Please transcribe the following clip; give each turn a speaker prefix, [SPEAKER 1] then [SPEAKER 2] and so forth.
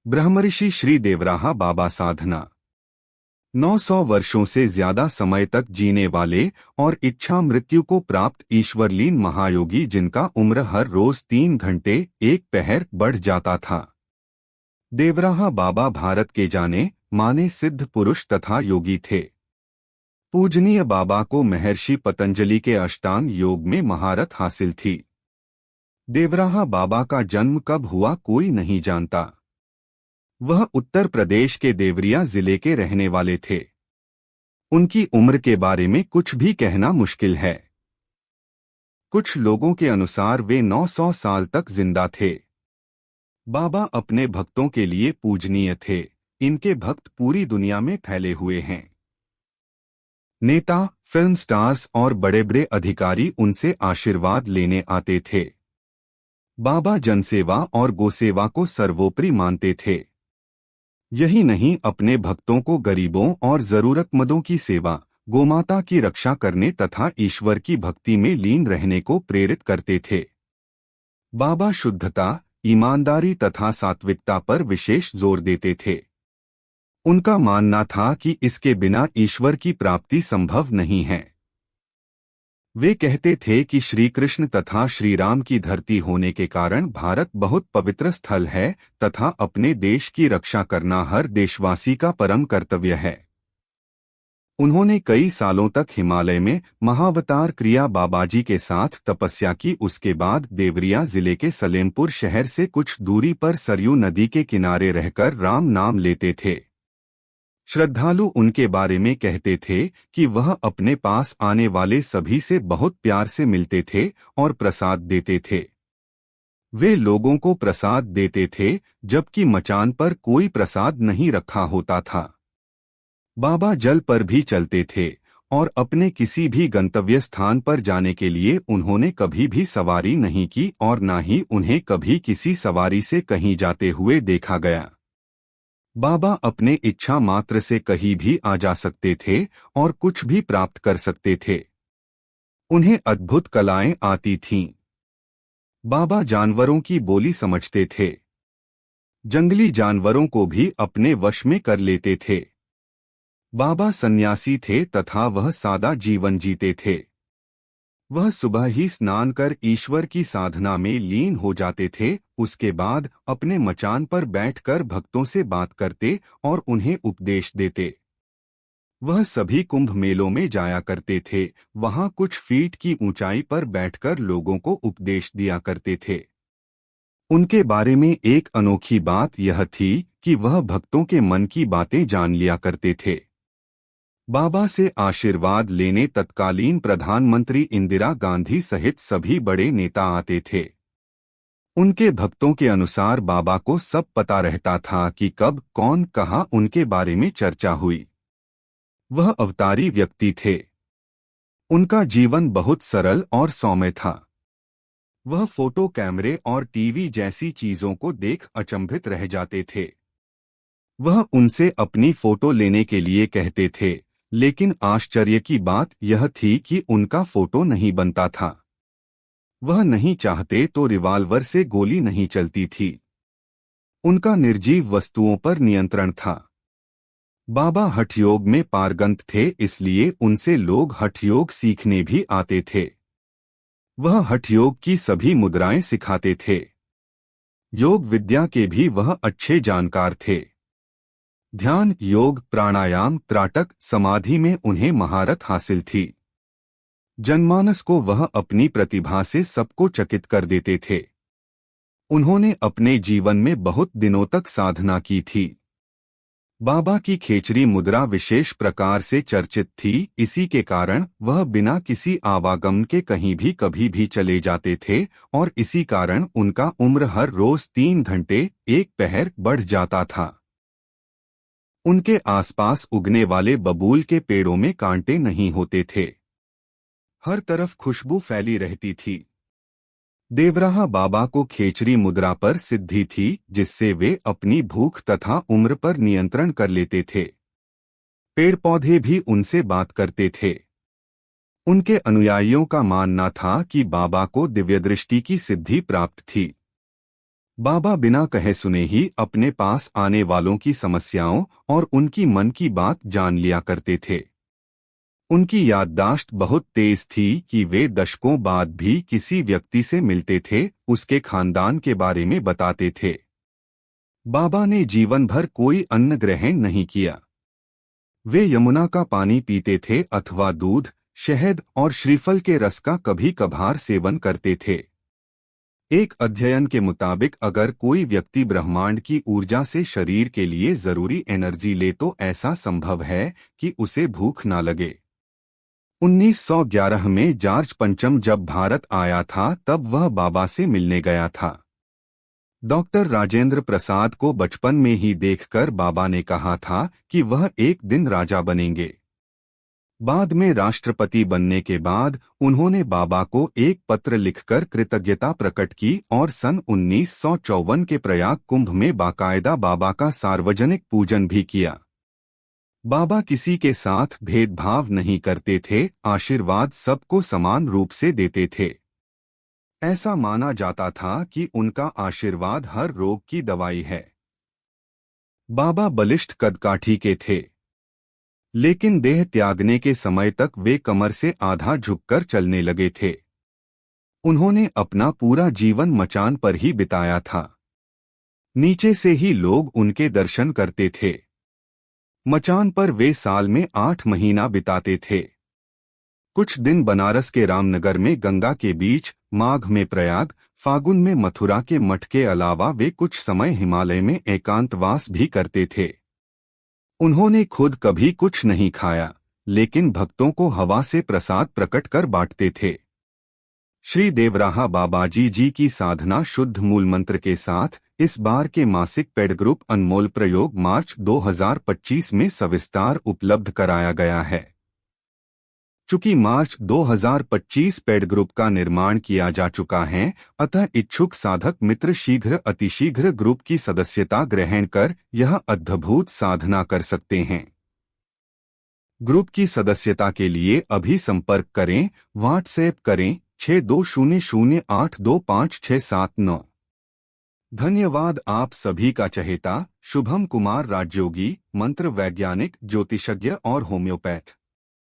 [SPEAKER 1] ब्रह्मर्षि श्री देवराहा बाबा साधना 900 वर्षों से ज्यादा समय तक जीने वाले और इच्छा मृत्यु को प्राप्त ईश्वरलीन महायोगी जिनका उम्र हर रोज 3 घंटे 1 पहर बढ़ जाता था। देवराहा बाबा भारत के जाने माने सिद्ध पुरुष तथा योगी थे। पूजनीय बाबा को महर्षि पतंजलि के अष्टांग योग में महारत हासिल थी। देवराहा बाबा का जन्म कब हुआ कोई नहीं जानता। वह उत्तर प्रदेश के देवरिया जिले के रहने वाले थे। उनकी उम्र के बारे में कुछ भी कहना मुश्किल है। कुछ लोगों के अनुसार वे 900 साल तक जिंदा थे। बाबा अपने भक्तों के लिए पूजनीय थे। इनके भक्त पूरी दुनिया में फैले हुए हैं। नेता, फिल्म स्टार्स और बड़े बड़े अधिकारी उनसे आशीर्वाद लेने आते थे। बाबा जनसेवा और गोसेवा को सर्वोपरि मानते थे। यही नहीं, अपने भक्तों को गरीबों और जरूरतमंदों की सेवा, गोमाता की रक्षा करने तथा ईश्वर की भक्ति में लीन रहने को प्रेरित करते थे। बाबा शुद्धता, ईमानदारी तथा सात्विकता पर विशेष जोर देते थे। उनका मानना था कि इसके बिना ईश्वर की प्राप्ति संभव नहीं है। वे कहते थे कि श्री कृष्ण तथा श्री राम की धरती होने के कारण भारत बहुत पवित्र स्थल है तथा अपने देश की रक्षा करना हर देशवासी का परम कर्तव्य है। उन्होंने कई सालों तक हिमालय में महावतार क्रिया बाबाजी के साथ तपस्या की। उसके बाद देवरिया जिले के सलेमपुर शहर से कुछ दूरी पर सरयू नदी के किनारे रहकर राम नाम लेते थे। श्रद्धालु उनके बारे में कहते थे कि वह अपने पास आने वाले सभी से बहुत प्यार से मिलते थे और प्रसाद देते थे। वे लोगों को प्रसाद देते थे जबकि मचान पर कोई प्रसाद नहीं रखा होता था। बाबा जल पर भी चलते थे और अपने किसी भी गंतव्य स्थान पर जाने के लिए उन्होंने कभी भी सवारी नहीं की और न ही उन्हें कभी किसी सवारी से कहीं जाते हुए देखा गया। बाबा अपने इच्छा मात्र से कहीं भी आ जा सकते थे और कुछ भी प्राप्त कर सकते थे। उन्हें अद्भुत कलाएं आती थीं। बाबा जानवरों की बोली समझते थे। जंगली जानवरों को भी अपने वश में कर लेते थे। बाबा सन्यासी थे तथा वह सादा जीवन जीते थे। वह सुबह ही स्नान कर ईश्वर की साधना में लीन हो जाते थे। उसके बाद अपने मचान पर बैठकर भक्तों से बात करते और उन्हें उपदेश देते। वह सभी कुंभ मेलों में जाया करते थे। वहां कुछ फीट की ऊंचाई पर बैठकर लोगों को उपदेश दिया करते थे। उनके बारे में एक अनोखी बात यह थी कि वह भक्तों के मन की बातें जान लिया करते थे। बाबा से आशीर्वाद लेने तत्कालीन प्रधानमंत्री इंदिरा गांधी सहित सभी बड़े नेता आते थे। उनके भक्तों के अनुसार बाबा को सब पता रहता था कि कब कौन कहाँ उनके बारे में चर्चा हुई। वह अवतारी व्यक्ति थे। उनका जीवन बहुत सरल और सौम्य था। वह फोटो कैमरे और टीवी जैसी चीजों को देख अचंभित रह जाते थे। वह उनसे अपनी फोटो लेने के लिए कहते थे, लेकिन आश्चर्य की बात यह थी कि उनका फोटो नहीं बनता था। वह नहीं चाहते तो रिवाल्वर से गोली नहीं चलती थी। उनका निर्जीव वस्तुओं पर नियंत्रण था। बाबा हठयोग में पारंगत थे, इसलिए उनसे लोग हठयोग सीखने भी आते थे। वह हठयोग की सभी मुद्राएं सिखाते थे। योग विद्या के भी वह अच्छे जानकार थे। ध्यान, योग, प्राणायाम, त्राटक, समाधि में उन्हें महारत हासिल थी। जनमानस को वह अपनी प्रतिभा से सबको चकित कर देते थे। उन्होंने अपने जीवन में बहुत दिनों तक साधना की थी। बाबा की खेचरी मुद्रा विशेष प्रकार से चर्चित थी। इसी के कारण वह बिना किसी आवागमन के कहीं भी कभी भी चले जाते थे और इसी कारण उनका उम्र हर रोज 3 घंटे 1 पहर बढ़ जाता था। उनके आसपास उगने वाले बबूल के पेड़ों में कांटे नहीं होते थे। हर तरफ खुशबू फैली रहती थी। देवराहा बाबा को खेचरी मुद्रा पर सिद्धि थी, जिससे वे अपनी भूख तथा उम्र पर नियंत्रण कर लेते थे। पेड़ पौधे भी उनसे बात करते थे। उनके अनुयायियों का मानना था कि बाबा को दिव्यदृष्टि की सिद्धि प्राप्त थी। बाबा बिना कहे सुने ही अपने पास आने वालों की समस्याओं और उनकी मन की बात जान लिया करते थे। उनकी याददाश्त बहुत तेज थी कि वे दशकों बाद भी किसी व्यक्ति से मिलते थे, उसके खानदान के बारे में बताते थे। बाबा ने जीवन भर कोई अन्न ग्रहण नहीं किया। वे यमुना का पानी पीते थे अथवा दूध, शहद और श्रीफल के रस का कभी कभार सेवन करते थे। एक अध्ययन के मुताबिक अगर कोई व्यक्ति ब्रह्मांड की ऊर्जा से शरीर के लिए जरूरी एनर्जी ले तो ऐसा संभव है कि उसे भूख ना लगे। 1911 में जॉर्ज पंचम जब भारत आया था तब वह बाबा से मिलने गया था। डॉक्टर राजेंद्र प्रसाद को बचपन में ही देखकर बाबा ने कहा था कि वह एक दिन राजा बनेंगे। बाद में राष्ट्रपति बनने के बाद उन्होंने बाबा को एक पत्र लिखकर कृतज्ञता प्रकट की और सन 1954 के प्रयाग कुंभ में बाकायदा बाबा का सार्वजनिक पूजन भी किया। बाबा किसी के साथ भेदभाव नहीं करते थे, आशीर्वाद सबको समान रूप से देते थे। ऐसा माना जाता था कि उनका आशीर्वाद हर रोग की दवाई है। बाबा बलिष्ठ कदकाठी के थे, लेकिन देह त्यागने के समय तक वे कमर से आधा झुककर चलने लगे थे। उन्होंने अपना पूरा जीवन मचान पर ही बिताया था। नीचे से ही लोग उनके दर्शन करते थे। मचान पर वे साल में 8 महीना बिताते थे। कुछ दिन बनारस के रामनगर में गंगा के बीच, माघ में प्रयाग, फागुन में मथुरा के मठ के अलावा वे कुछ समय हिमालय में एकांतवास भी करते थे। उन्होंने खुद कभी कुछ नहीं खाया, लेकिन भक्तों को हवा से प्रसाद प्रकट कर बांटते थे। श्री देवराहा बाबाजी जी की साधना शुद्ध मूल मंत्र के साथ इस बार के मासिक पेड ग्रुप अनमोल प्रयोग मार्च 2025 में सविस्तार उपलब्ध कराया गया है। चूंकि मार्च 2025 पेड ग्रुप का निर्माण किया जा चुका है, अतः इच्छुक साधक मित्र शीघ्र अतिशीघ्र ग्रुप की सदस्यता ग्रहण कर यह अद्भुत साधना कर सकते हैं। ग्रुप की सदस्यता के लिए अभी संपर्क करें, व्हाट्सएप करें 6200825679। धन्यवाद। आप सभी का चहेता शुभम कुमार राजयोगी, मंत्र वैज्ञानिक, ज्योतिषज्ञ और होम्योपैथ।